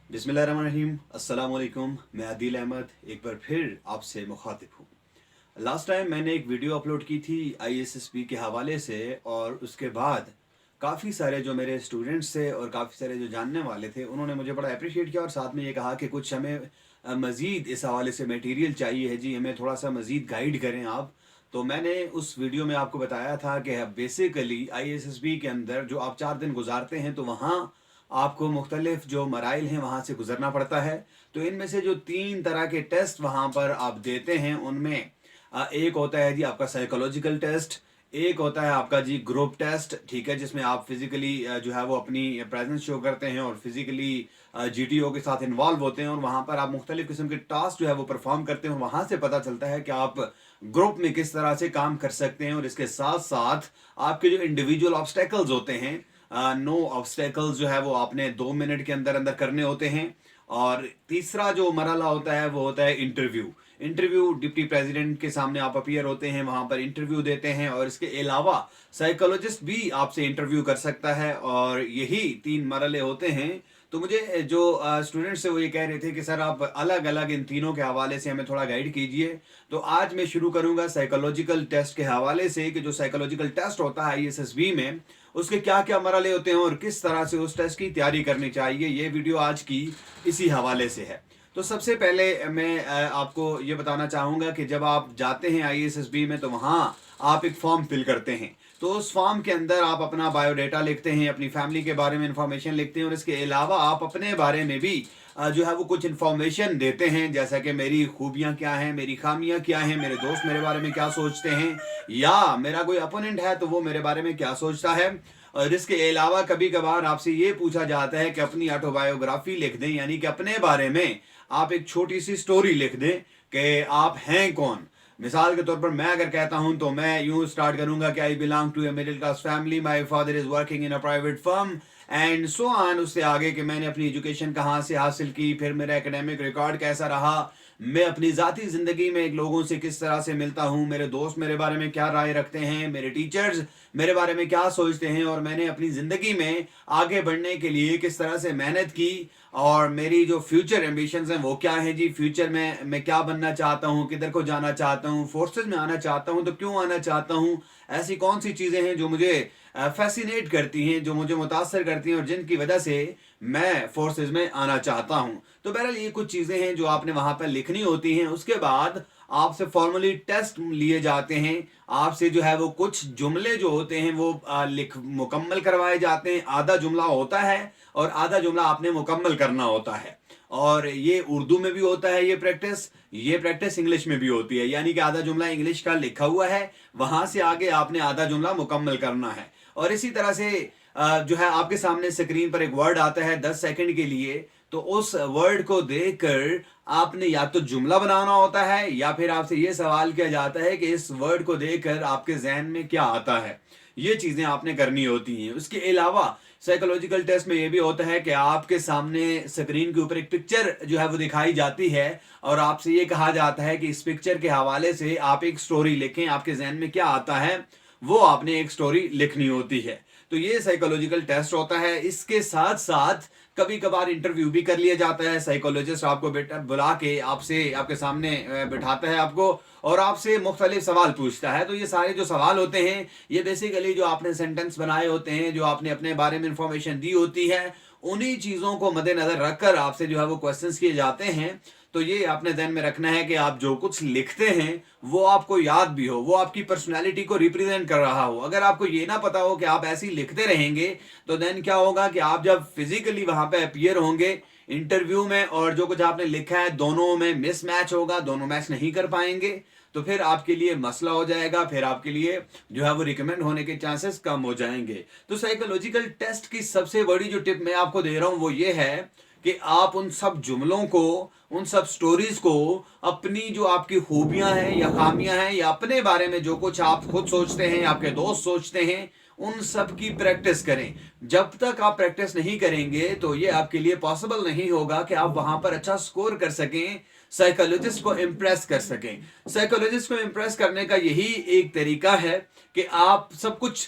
बिस्मिल्लाहिर्रहमानिर्रहीम। अस्सलाम वालेकुम। मैं आदिल अहमद एक बार फिर आपसे मुखातिब हूँ। लास्ट टाइम मैंने एक वीडियो अपलोड की थी आईएसएसबी के हवाले से, और उसके बाद काफ़ी सारे जो मेरे स्टूडेंट्स थे और काफ़ी सारे जो जानने वाले थे उन्होंने मुझे बड़ा अप्रिशिएट किया और साथ में ये कहा कि कुछ हमें मज़ीद इस हवाले से मटेरियल चाहिए है जी, हमें थोड़ा सा मज़ीद गाइड करें आप। तो मैंने उस वीडियो में आपको बताया था कि बेसिकली आईएसएसबी के अंदर जो आप 4 दिन गुजारते हैं तो वहाँ आपको मुख्तलिफ जो मराइल हैं वहाँ से गुजरना पड़ता है। तो इनमें से जो 3 तरह के टेस्ट वहाँ पर आप देते हैं उनमें एक होता है जी आपका साइकोलॉजिकल टेस्ट, एक होता है आपका जी ग्रुप टेस्ट, ठीक है, जिसमें आप फिजिकली जो है वो अपनी प्रेजेंस शो करते हैं और फिजिकली जीटीओ के साथ इन्वॉल्व होते हैं और वहाँ पर आप मुख्तलिफ किस्म के टास्क जो है वो परफॉर्म करते हैं और वहाँ से पता चलता है कि आप ग्रुप में किस तरह से काम कर सकते हैं। और इसके साथ साथ आपके जो इंडिविजुअल ऑब्स्टेकल्स होते हैं, नो ऑब्स्टेकल्स जो है वो आपने 2 मिनट के अंदर अंदर करने होते हैं। और तीसरा जो मरहला होता है वो होता है इंटरव्यू। इंटरव्यू डिप्टी प्रेसिडेंट के सामने आप अपीयर होते हैं, वहां पर इंटरव्यू देते हैं और इसके अलावा साइकोलॉजिस्ट भी आपसे इंटरव्यू कर सकता है। और यही 3 मरहले होते हैं। तो मुझे जो स्टूडेंट्स है वो ये कह रहे थे कि सर आप अलग अलग इन तीनों के हवाले से हमें थोड़ा गाइड कीजिए। तो आज मैं शुरू करूंगा साइकोलॉजिकल टेस्ट के हवाले से कि जो साइकोलॉजिकल टेस्ट होता है आईएसएसबी में उसके क्या क्या मरहले होते हैं और किस तरह से उस टेस्ट की तैयारी करनी चाहिए। ये वीडियो आज की इसी हवाले से है। तो सबसे पहले मैं आपको ये बताना चाहूँगा कि जब आप जाते हैं आईएसएसबी में तो वहाँ आप एक फॉर्म फिल करते हैं। तो उस फॉर्म के अंदर आप अपना बायोडाटा लिखते हैं, अपनी फैमिली के बारे में इंफॉर्मेशन लिखते हैं और इसके अलावा आप अपने बारे में भी जो है वो कुछ इन्फॉर्मेशन देते हैं, जैसा कि मेरी खूबियाँ क्या हैं, मेरी खामियाँ क्या हैं, मेरे दोस्त मेरे बारे में क्या सोचते हैं, या मेरा कोई अपोनेंट है तो वो मेरे बारे में क्या सोचता है। और इसके अलावा कभी कभार आपसे ये पूछा जाता है कि अपनी ऑटोबायोग्राफी लिख दें, यानी कि अपने बारे में आप एक छोटी सी स्टोरी लिख दें कि आप हैं कौन। मिसाल के तौर पर मैं अगर कहता हूं तो मैं यूं स्टार्ट करूंगा कि I belong to a middle class family, my father is working in a private firm and so on. उससे आगे कि मैंने अपनी एजुकेशन कहाँ से हासिल की, फिर मेरा एकेडमिक रिकॉर्ड कैसा रहा, मैं अपनी ज़ाती ज़िंदगी में लोगों से किस तरह से मिलता हूँ, मेरे दोस्त मेरे बारे में क्या राय रखते हैं, मेरे टीचर्स मेरे बारे में क्या सोचते हैं और मैंने अपनी ज़िंदगी में आगे बढ़ने के लिए किस तरह से मेहनत की और मेरी जो फ्यूचर एम्बिशंस हैं वो क्या हैं जी। फ्यूचर में मैं क्या बनना चाहता हूँ, किधर को जाना चाहता हूँ, फोर्सेज में आना चाहता हूँ तो क्यों आना चाहता हूँ, ऐसी कौन सी चीज़ें हैं जो मुझे फैसिनेट करती हैं, जो मुझे मुतासर करती हैं और जिनकी वजह से मैं फोर्सेज में आना चाहता हूँ। तो बहरहाल ये कुछ चीज़ें हैं जो आपने वहाँ पर लिखनी होती हैं। उसके बाद आपसे फॉर्मली टेस्ट लिए जाते हैं, आपसे जो है वो कुछ जुमले जो होते हैं वो लिख मुकम्मल करवाए जाते हैं। आधा जुमला होता है और आधा जुमला आपने मुकम्मल करना होता है। और ये उर्दू में भी होता है ये प्रैक्टिस इंग्लिश में भी होती है, यानी कि आधा जुमला इंग्लिश का लिखा हुआ है, वहां से आगे आपने आधा जुमला मुकम्मल करना है। और इसी तरह से जो है आपके सामने स्क्रीन पर एक वर्ड आता है 10 सेकंड के लिए, तो उस वर्ड को देखकर आपने या तो जुमला बनाना होता है या फिर आपसे ये सवाल किया जाता है कि इस वर्ड को देखकर आपके जहन में क्या आता है। ये चीजें आपने करनी होती हैं। उसके अलावा साइकोलॉजिकल टेस्ट में ये भी होता है कि आपके सामने स्क्रीन के ऊपर एक पिक्चर जो है वो दिखाई जाती है और आपसे ये कहा जाता है कि इस पिक्चर के हवाले से आप एक स्टोरी लिखें, आपके जहन में क्या आता है वो आपने एक स्टोरी लिखनी होती है। तो ये साइकोलॉजिकल टेस्ट होता है। इसके साथ साथ कभी कभार इंटरव्यू भी कर लिया जाता है। साइकोलॉजिस्ट आपको बुला के आपसे आपके सामने बिठाता है आपको और आपसे मुख्तलिफ सवाल पूछता है। तो ये सारे जो सवाल होते हैं ये बेसिकली जो आपने सेंटेंस बनाए होते हैं, जो आपने अपने बारे में इंफॉर्मेशन दी होती है, उन्हीं चीज़ों को मद्देनजर रखकर आपसे जो है वो क्वेश्चंस किए जाते हैं। तो ये आपने ध्यान में रखना है कि आप जो कुछ लिखते हैं वो आपको याद भी हो, वो आपकी पर्सनालिटी को रिप्रेजेंट कर रहा हो। अगर आपको ये ना पता हो कि आप ऐसे ही लिखते रहेंगे तो देन क्या होगा कि आप जब फिजिकली वहां पे अपीयर होंगे इंटरव्यू में और जो कुछ आपने लिखा है दोनों में मिसमैच होगा, दोनों मैच नहीं कर पाएंगे, तो फिर आपके लिए मसला हो जाएगा, फिर आपके लिए जो है वो रिकमेंड होने के चांसेस कम हो जाएंगे। तो साइकोलॉजिकल टेस्ट की सबसे बड़ी जो टिप मैं आपको दे रहा हूं वो ये है कि आप उन सब जुमलों को, उन सब स्टोरीज को अपनी जो आपकी खूबियां हैं या खामियां हैं या अपने बारे में जो कुछ आप खुद सोचते हैं या आपके दोस्त सोचते हैं उन सब की प्रैक्टिस करें। जब तक आप प्रैक्टिस नहीं करेंगे तो ये आपके लिए पॉसिबल नहीं होगा कि आप वहां पर अच्छा स्कोर कर सकें, साइकोलॉजिस्ट को इम्प्रेस कर सकें। साइकोलॉजिस्ट को इम्प्रेस करने का यही एक तरीका है कि आप सब कुछ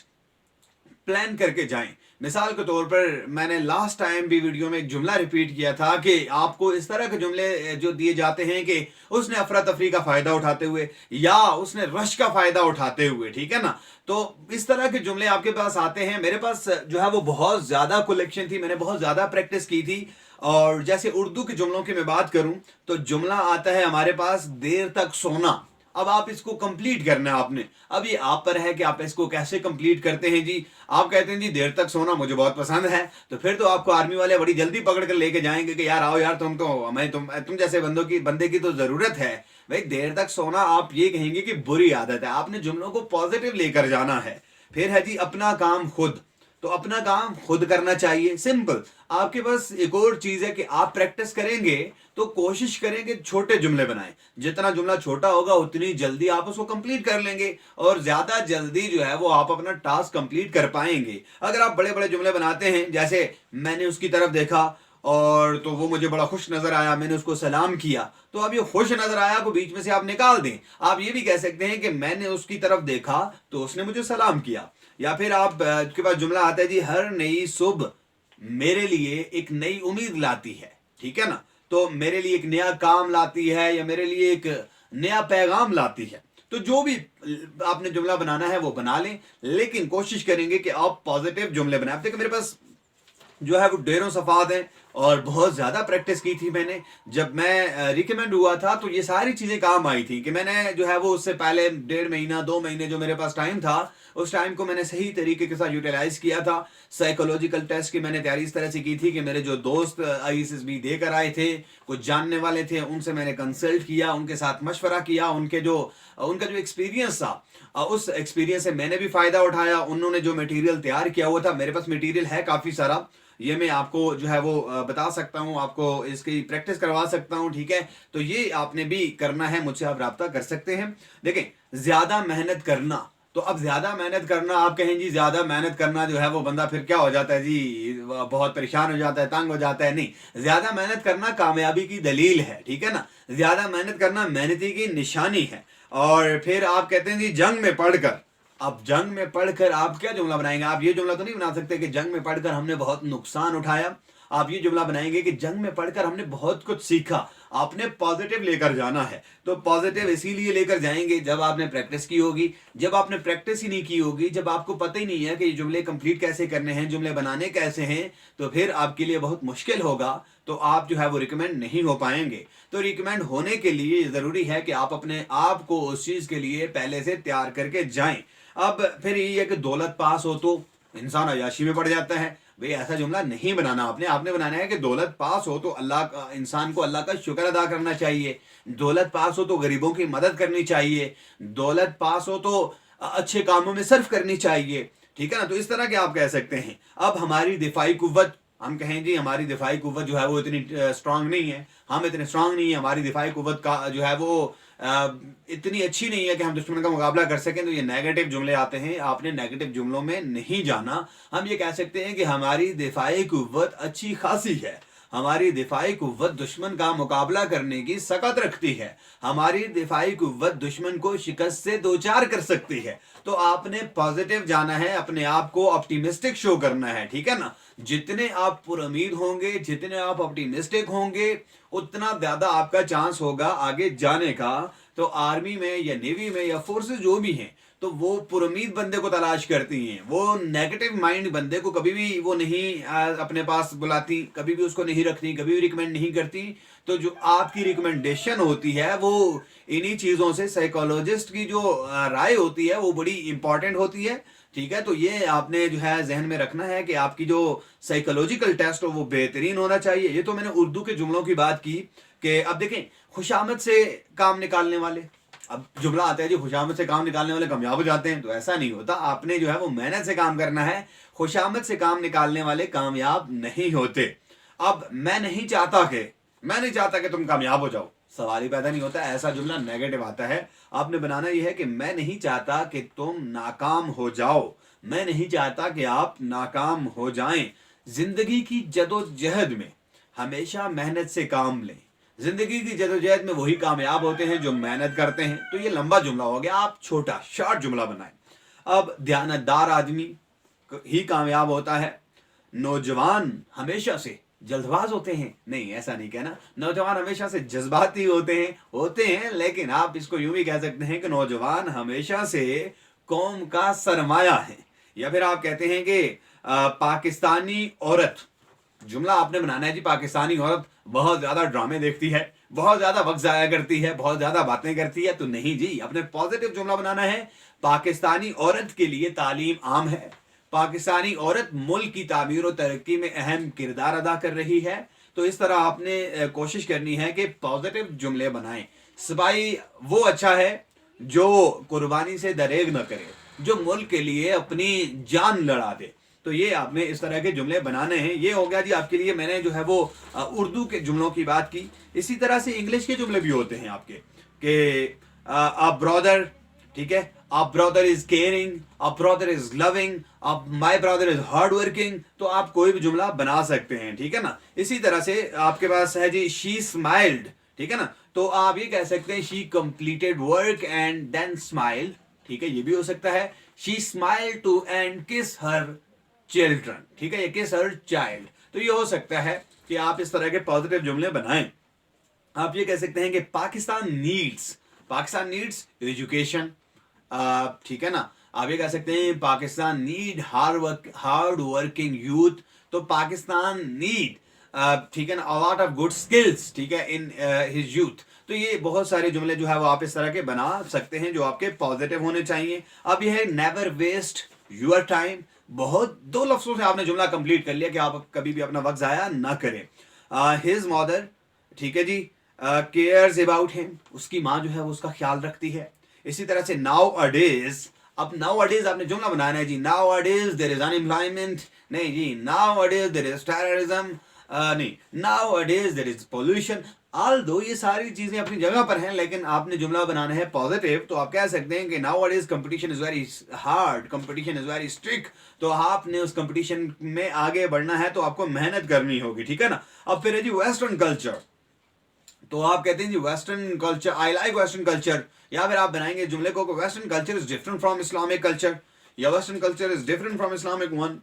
प्लान करके जाएं। मिसाल के तौर पर मैंने लास्ट टाइम भी वीडियो में एक जुमला रिपीट किया था कि आपको इस तरह के जुमले जो दिए जाते हैं कि उसने अफरा तफरी का फायदा उठाते हुए या उसने रश का फायदा उठाते हुए, ठीक है ना, तो इस तरह के जुमले आपके पास आते हैं। मेरे पास जो है वो बहुत ज्यादा कलेक्शन थी, मैंने बहुत ज्यादा प्रैक्टिस की थी। और जैसे उर्दू के जुमलों की मैं बात करूं तो जुमला आता है हमारे पास, देर तक सोना। अब आप इसको कंप्लीट करना है आपने, अब ये आप पर है कि आप इसको कैसे कंप्लीट करते हैं जी। आप कहते हैं जी देर तक सोना मुझे बहुत पसंद है, तो फिर तो आपको आर्मी वाले बड़ी जल्दी पकड़ कर लेके जाएंगे कि यार आओ यार, तुम तो हमें तुम जैसे बंदे की तो जरूरत है। भाई देर तक सोना आप ये कहेंगे कि बुरी आदत है, आपने जुमलों को पॉजिटिव लेकर जाना है। फिर है जी अपना काम खुद, तो अपना काम खुद करना चाहिए, सिंपल। आपके पास एक और चीज है कि आप प्रैक्टिस करेंगे तो कोशिश करेंगे छोटे जुमले बनाएं। जितना जुमला छोटा होगा उतनी जल्दी आप उसको कंप्लीट कर लेंगे और ज्यादा जल्दी जो है वो आप अपना टास्क कंप्लीट कर पाएंगे। अगर आप बड़े बड़े जुमले बनाते हैं, जैसे मैंने उसकी तरफ देखा और तो वो मुझे बड़ा खुश नजर आया, मैंने उसको सलाम किया, तो अब ये खुश नजर आया को बीच में से आप निकाल दें। आप ये भी कह सकते हैं कि मैंने उसकी तरफ देखा तो उसने मुझे सलाम किया। या फिर आप के पास जुमला आता है जी, हर नई सुबह मेरे लिए एक नई उम्मीद लाती है, ठीक है ना, तो मेरे लिए एक नया काम लाती है या मेरे लिए एक नया पैगाम लाती है। तो जो भी आपने जुमला बनाना है वो बना लें, लेकिन कोशिश करेंगे कि आप पॉजिटिव जुमले बनाएं। अब देखिए मेरे पास जो है वो ढेरों सफात हैं और बहुत ज्यादा प्रैक्टिस की थी मैंने। जब मैं रिकमेंड हुआ था तो ये सारी चीजें काम आई थी कि मैंने जो है वो उससे पहले 1.5 महीना 2 महीने जो मेरे पास टाइम था, उस टाइम को मैंने सही तरीके के साथ यूटिलाइज किया था। साइकोलॉजिकल टेस्ट की मैंने तैयारी इस तरह से की थी कि मेरे जो दोस्त आईएसएसबी देकर आए थे, कुछ जानने वाले थे, उनसे मैंने कंसल्ट किया, उनके साथ मशवरा किया, उनका जो एक्सपीरियंस था उस एक्सपीरियंस से मैंने भी फायदा उठाया। उन्होंने जो मटेरियल तैयार किया हुआ था, मेरे पास मटेरियल है काफी सारा, ये मैं आपको जो है वो बता सकता हूँ, आपको इसकी प्रैक्टिस करवा सकता हूँ, ठीक है। तो ये आपने भी करना है, मुझसे आप राब्ता कर सकते हैं। देखें ज्यादा मेहनत करना, तो अब ज्यादा मेहनत करना, आप कहें जी ज्यादा मेहनत करना जो है वो बंदा फिर क्या हो जाता है जी, बहुत परेशान हो जाता है, तंग हो जाता है। नहीं, ज्यादा मेहनत करना कामयाबी की दलील है, ठीक है ना। ज्यादा मेहनत करना मेहनती की निशानी है। और फिर आप कहते हैं जी जंग में पढ़कर, अब जंग में पढ़कर आप क्या जुमला बनाएंगे? आप ये जुमला तो नहीं बना सकते कि जंग में पढ़कर हमने बहुत नुकसान उठाया। आप ये जुमला बनाएंगे कि जंग में पढ़कर हमने बहुत कुछ सीखा। आपने पॉजिटिव लेकर जाना है, तो पॉजिटिव इसीलिए लेकर जाएंगे जब आपने प्रैक्टिस की होगी। जब आपने प्रैक्टिस ही नहीं की होगी, जब आपको पता ही नहीं है कि ये जुमले कंप्लीट कैसे करने हैं, जुमले बनाने कैसे हैं, तो फिर आपके लिए बहुत मुश्किल होगा, तो आप जो है वो रिकमेंड नहीं हो पाएंगे। तो रिकमेंड होने के लिए जरूरी है कि आप अपने आप को उस चीज के लिए पहले से तैयार करके जाएं। अब फिर ये है कि दौलत पास हो तो इंसान अय्याशी में पड़ जाता है। भाई ऐसा जुमला नहीं बनाना आपने, आपने बनाना है कि दौलत पास हो तो इंसान को अल्लाह का शुक्र अदा करना चाहिए। दौलत पास हो तो गरीबों की मदद करनी चाहिए। दौलत पास हो तो अच्छे कामों में सर्फ करनी चाहिए, ठीक है ना। तो इस तरह के आप कह सकते हैं। अब हमारी दिफाई कुव्वत, हम कहें जी हमारी दिफाई कुव्वत जो है वो इतनी स्ट्रांग नहीं है, हम इतने स्ट्रांग नहीं है, हमारी दिफाई कुव्वत का जो है वो इतनी अच्छी नहीं है कि हम दुश्मन का मुकाबला कर सकें, तो ये नेगेटिव जुमले आते हैं। आपने नेगेटिव जुमलों में नहीं जाना। हम ये कह सकते हैं कि हमारी दिफाई कुव्वत अच्छी खासी है, हमारी दिफाई कुव्वत दुश्मन का मुकाबला करने की सकत रखती है, हमारी दिफाई कुव्वत दुश्मन को शिकस्त से दो चार कर सकती है। तो आपने पॉजिटिव जाना है, अपने आप को ऑप्टिमिस्टिक शो करना है, ठीक है ना। जितने आप पुरुमीद होंगे, जितने आप ऑप्टिमिस्टिक होंगे, उतना ज्यादा आपका चांस होगा आगे जाने का। तो आर्मी में या नेवी में या फोर्सेस जो भी हैं, तो वो पुरुमीद बंदे को तलाश करती हैं, वो नेगेटिव माइंड बंदे को कभी भी वो नहीं अपने पास बुलाती, कभी भी उसको नहीं रखती, कभी भी रिकमेंड नहीं करती। तो जो आपकी रिकमेंडेशन होती है वो इन्हीं चीजों से, साइकोलॉजिस्ट की जो राय होती है वो बड़ी इंपॉर्टेंट होती है, ठीक है। तो ये आपने जो है जहन में रखना है कि आपकी जो साइकोलॉजिकल टेस्ट हो वो बेहतरीन होना चाहिए। ये तो मैंने उर्दू के जुमलों की बात की कि अब देखें खुशामद से काम निकालने वाले, अब जुमला आता है जी खुशामद से काम निकालने वाले कामयाब हो जाते हैं, तो ऐसा नहीं होता। आपने जो है वो मेहनत से काम करना है, खुशामद से काम निकालने वाले कामयाब नहीं होते। अब मैं नहीं चाहता कि तुम कामयाब हो जाओ, सवाल ही पैदा नहीं होता, ऐसा जुमला नेगेटिव आता है। आपने बनाना यह है कि मैं नहीं चाहता कि तुम नाकाम हो जाओ, मैं नहीं चाहता कि आप नाकाम हो जाएं। जिंदगी की जदोजहद में हमेशा मेहनत से काम लें। जिंदगी की जदोजहद में वही कामयाब होते हैं जो मेहनत करते हैं। तो ये लंबा जुमला हो गया, आप छोटा शॉर्ट जुमला बनाएं। अब ध्यानदार आदमी ही कामयाब होता है। नौजवान हमेशा से जल्दबाज होते हैं, नहीं ऐसा नहीं कहना। नौजवान हमेशा से जज्बाती होते हैं, लेकिन आप इसको यूं भी कह सकते हैं कि नौजवान हमेशा से कौम का सरमाया है। या फिर आप कहते हैं कि पाकिस्तानी औरत, जुमला आपने बनाना है जी, पाकिस्तानी औरत बहुत ज्यादा ड्रामे देखती है, बहुत ज्यादा वक्त जाया करती है, बहुत ज्यादा बातें करती है, तो नहीं जी, अपने पॉजिटिव जुमला बनाना है। पाकिस्तानी औरत के लिए तालीम आम है, पाकिस्तानी औरत मुल्क की तामीर और तरक्की में अहम किरदार अदा कर रही है। तो इस तरह आपने कोशिश करनी है कि पॉजिटिव जुमले बनाएं। सिपाही वो अच्छा है जो कुर्बानी से दरेग न करे, जो मुल्क के लिए अपनी जान लड़ा दे। तो ये आपने इस तरह के जुमले बनाने हैं। ये हो गया जी आपके लिए, मैंने जो है वो उर्दू के जुमलों की बात की। इसी तरह से इंग्लिश के जुमले भी होते हैं आपके, कि अ ब्रदर, ठीक है, a brother is caring, a brother is loving, अब my brother is hard working. तो आप कोई भी जुमला बना सकते हैं, ठीक है ना। इसी तरह से आपके पास है जी शी स्माइल्ड, ठीक है ना, तो आप ये कह सकते हैं she completed work and then smiled, ठीक है, ये भी हो सकता है। शी स्माइल टू एंड किस हर चिल्ड्रन, ठीक है, ये किस हर चाइल्ड। तो ये हो सकता है कि आप इस तरह के पॉजिटिव जुमले बनाएं। आप ये कह सकते हैं कि पाकिस्तान नीड्स एजुकेशन, ठीक है ना। आप ये कह सकते हैं Pakistan need hard working youth, तो पाकिस्तान नीड, ठीक है ना, a lot of good skills, ठीक है, इन हिज यूथ। तो ये बहुत सारे जुमले जो है वो आप इस तरह के बना सकते हैं जो आपके पॉजिटिव होने चाहिए। अब ये है नेवर वेस्ट योर टाइम। बहुत दो लफ्जों से आपने जुमला कंप्लीट कर लिया कि आप कभी भी अपना वक्त जाया ना करें। हिज मदर, ठीक है जी, केयर्स अबाउट हिम, उसकी माँ जो है वो उसका ख्याल रखती है। इसी तरह से नाउ अडेज, अब नाउ अडेज आपने जुमला बनाना है जी, नाउ अडेज देयर इज अनएम्प्लॉयमेंट, नहीं जी, नाउ अडेज देयर इज टेररिज्म, नहीं, नाउ अडेज देयर इज पोल्यूशन। ऑल दो ये सारी चीजें अपनी जगह पर हैं, लेकिन आपने जुमला बनाना है पॉजिटिव। तो आप कह सकते हैं कि नाउ अडेज competition is very hard, competition is very strict. तो आपने उस कंपटीशन में आगे बढ़ना है तो आपको मेहनत करनी होगी, ठीक है ना। अब फिर है जी वेस्टर्न कल्चर, तो आप कहते हैं जी western culture, I like western culture. या फिर आप बनाएंगे जुमले को western culture is different from Islamic culture, या western culture is different from Islamic one,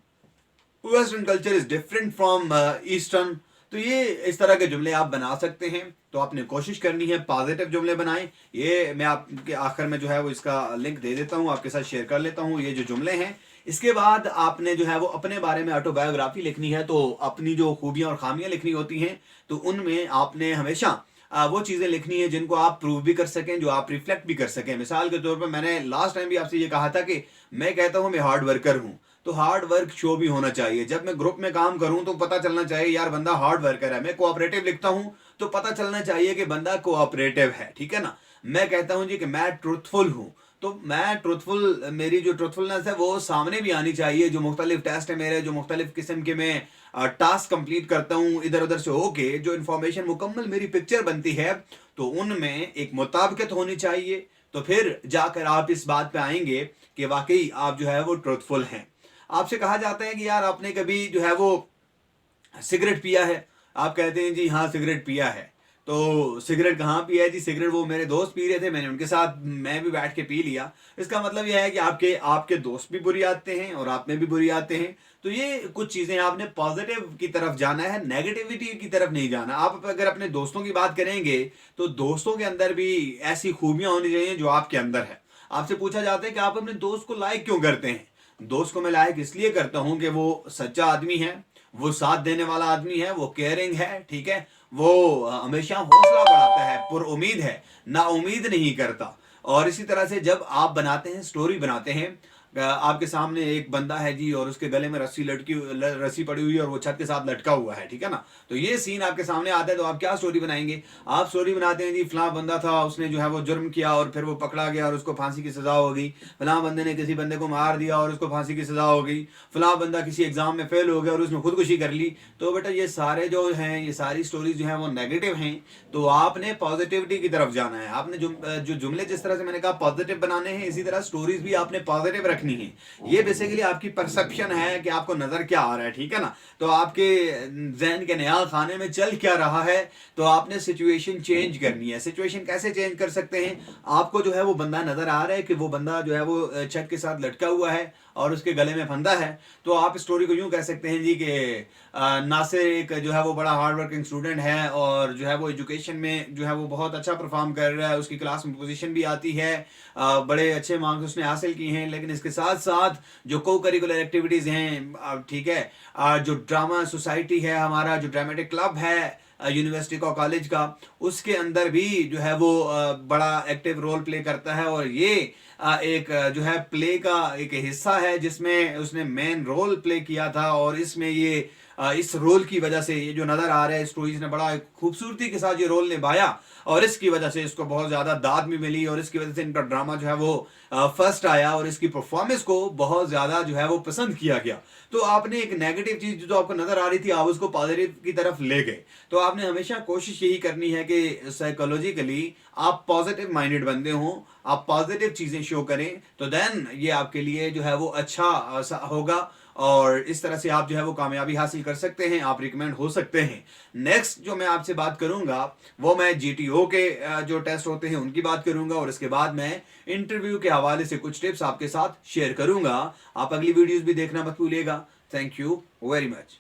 western culture is different from eastern. तो ये इस तरह के जुमले आप बना सकते हैं। तो आपने कोशिश करनी है पॉजिटिव जुमले बनाएं। ये मैं आपके आखिर में जो है वो इसका लिंक दे देता हूँ, आपके साथ शेयर कर लेता हूँ ये जो जुमले हैं। इसके बाद आपने जो है वो अपने बारे में ऑटोबायोग्राफी लिखनी है, तो अपनी जो खूबियां और खामियां लिखनी होती हैं, तो उनमें आपने हमेशा वो चीजें लिखनी है जिनको आप प्रूव भी कर सकें, जो आप रिफ्लेक्ट भी कर सकें। मिसाल के तौर पर मैंने लास्ट टाइम भी आपसे ये कहा था कि मैं कहता हूं मैं हार्ड वर्कर हूं, तो हार्ड वर्क शो भी होना चाहिए। जब मैं ग्रुप में काम करूं तो पता चलना चाहिए यार बंदा हार्ड वर्कर है। मैं कोऑपरेटिव लिखता हूं तो पता चलना चाहिए कि बंदा कोऑपरेटिव है, ठीक है ना। मैं कहता हूं जी कि मैं ट्रूथफुल हूं, तो मैं ट्रूथफुल, मेरी जो ट्रूथफुलनेस है वो सामने भी आनी चाहिए। जो मुख्तलिफ टेस्ट है मेरे, जो मुख्तलिफ किस्म के मैं टास्क कंप्लीट करता हूँ इधर उधर से होके, जो इन्फॉर्मेशन मुकम्मल मेरी पिक्चर बनती है, तो उनमें एक मुताबिकत होनी चाहिए। तो फिर जाकर आप इस बात पे आएंगे कि वाकई आप जो है वो ट्रूथफुल हैं। आपसे कहा जाता है कि यार आपने कभी जो है वो सिगरेट पिया है, आप कहते हैं जी हाँ सिगरेट पिया है। तो सिगरेट कहाँ पिया है जी, सिगरेट वो मेरे दोस्त पी रहे थे, मैंने उनके साथ मैं भी बैठ के पी लिया। इसका मतलब यह है कि आपके आपके दोस्त भी बुरी आते हैं और आप में भी बुरी आते हैं। तो ये कुछ चीजें आपने पॉजिटिव की तरफ जाना है, नेगेटिविटी की तरफ नहीं जाना। आप अगर अपने दोस्तों की बात करेंगे तो दोस्तों के अंदर भी ऐसी खूबियां होनी चाहिए जो आपके अंदर है। आपसे पूछा जाता है कि आप अपने दोस्त को लाइक क्यों करते हैं। दोस्त को मैं लाइक इसलिए करता हूं कि वो सच्चा आदमी है, वो साथ देने वाला आदमी है, वो केयरिंग है, ठीक है, वो हमेशा हौसला बढ़ाता है, पुरउम्मीद है, ना उम्मीद नहीं करता। और इसी तरह से जब आप बनाते हैं, स्टोरी बनाते हैं, आपके सामने एक बंदा है जी और उसके गले में रस्सी पड़ी हुई है और वो छत के साथ लटका हुआ है, ठीक है ना। तो ये सीन आपके सामने आता है, तो आप क्या स्टोरी बनाएंगे। आप स्टोरी बनाते हैं जी फलां बंदा था, उसने जो है वो जुर्म किया और फिर वो पकड़ा गया और उसको फांसी की सजा हो गई। फलां बंदे ने किसी बंदे को मार दिया और उसको फांसी की सजा हो गई। फलां बंदा किसी एग्जाम में फेल हो गया और उसने खुदकुशी कर ली। तो बेटा ये सारे जो हैं, ये सारी स्टोरीज जो हैं वो नेगेटिव हैं। तो आपने पॉजिटिविटी की तरफ जाना है। आपने जो जुमले जिस तरह से मैंने कहा पॉजिटिव बनाने हैं, इसी तरह स्टोरीज भी आपने पॉजिटिव रखनी है। ये बेसिकली आपकी परसेप्शन है कि आपको नजर क्या आ रहा है, ठीक है ना। तो आपके जहन के न्याल खाने में चल क्या रहा है, तो आपने सिचुएशन चेंज करनी है। सिचुएशन कैसे चेंज कर सकते हैं, आपको जो है वो बंदा नजर आ रहा है कि वो बंदा जो है वो छत के साथ लटका हुआ है और उसके गले में फंदा है, तो आप स्टोरी को यूं कह सकते हैं जी कि नासिर एक जो है वो बड़ा हार्ड वर्किंग स्टूडेंट है और जो है वो एजुकेशन में जो है वो बहुत अच्छा परफॉर्म कर रहा है, उसकी क्लास में पोजीशन भी आती है, बड़े अच्छे मार्क्स उसने हासिल किए हैं, लेकिन इसके साथ साथ जो को करिकुलर एक्टिविटीज़ हैं, ठीक है, जो ड्रामा सोसाइटी है, हमारा जो ड्रामेटिक क्लब है यूनिवर्सिटी का कॉलेज का, उसके अंदर भी जो है वो बड़ा एक्टिव रोल प्ले करता है। और ये एक जो है प्ले का एक हिस्सा है जिसमें उसने मेन रोल प्ले किया था, और इसमें ये इस रोल की वजह से ये जो नज़र आ रहा है स्टोरीज ने बड़ा खूबसूरती के साथ ये रोल निभाया, और इसकी वजह से इसको बहुत ज़्यादा दाद भी मिली, और इसकी वजह से इनका ड्रामा जो है वो फर्स्ट आया, और इसकी परफॉर्मेंस को बहुत ज़्यादा जो है वो पसंद किया गया। तो आपने एक नेगेटिव चीज़ जो आपको नज़र आ रही थी, आप उसको पॉजिटिव की तरफ ले गए। तो आपने हमेशा कोशिश यही करनी है कि साइकोलॉजिकली आप पॉजिटिव माइंडेड बंदे हों, आप पॉजिटिव चीज़ें शो करें, तो देन ये आपके लिए जो है वो अच्छा होगा, और इस तरह से आप जो है वो कामयाबी हासिल कर सकते हैं, आप रिकमेंड हो सकते हैं। नेक्स्ट जो मैं आपसे बात करूंगा वो मैं जीटीओ के जो टेस्ट होते हैं उनकी बात करूंगा, और इसके बाद मैं इंटरव्यू के हवाले से कुछ टिप्स आपके साथ शेयर करूंगा। आप अगली वीडियोस भी देखना मत भूलिएगा। Thank you very much.